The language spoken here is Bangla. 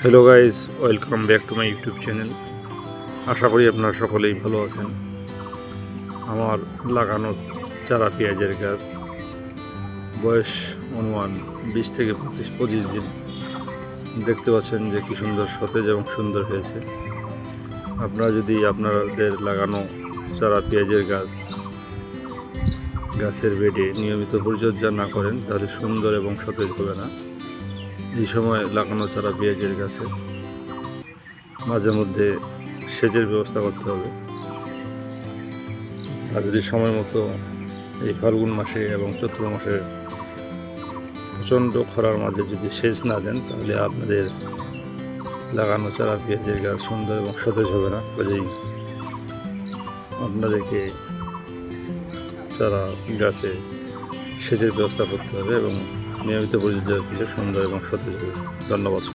Hello guys, welcome back to my YouTube channel. আশা করি আপনারা সকলেই ভালো আছেন। আমার লাগানো চারা পেঁয়াজের গাছ বয়স অনুমান 20 থেকে 25 দিন। দেখতে পাচ্ছেন যে কী সুন্দর সতেজ এবং সুন্দর হয়েছে। আপনারা যদি আপনাদের লাগানো চারা পেঁয়াজের গাছের বেডে নিয়মিত পরিচর্যা না করেন তাহলে সুন্দর এবং সতেজ হবে না। এই সময় লাগানো চারা পেঁয়াজের গাছে মাঝে মধ্যে সেচের ব্যবস্থা করতে হবে। আর যদি সময় মতো এই ফাল্গুন মাসে এবং চৈত্র মাসে প্রচণ্ড খরার মাঝে যদি সেচ না দেন তাহলে আপনাদের লাগানো চারা পেঁয়াজের গাছ সুন্দর এবং সতেজ হবে না। কাজেই আপনাদেরকে চারা গাছে সেচের ব্যবস্থা করতে হবে এবং নিয়মিত পরিচর্যা দিলে সুন্দর এবং সতেজ হবে। ধন্যবাদ।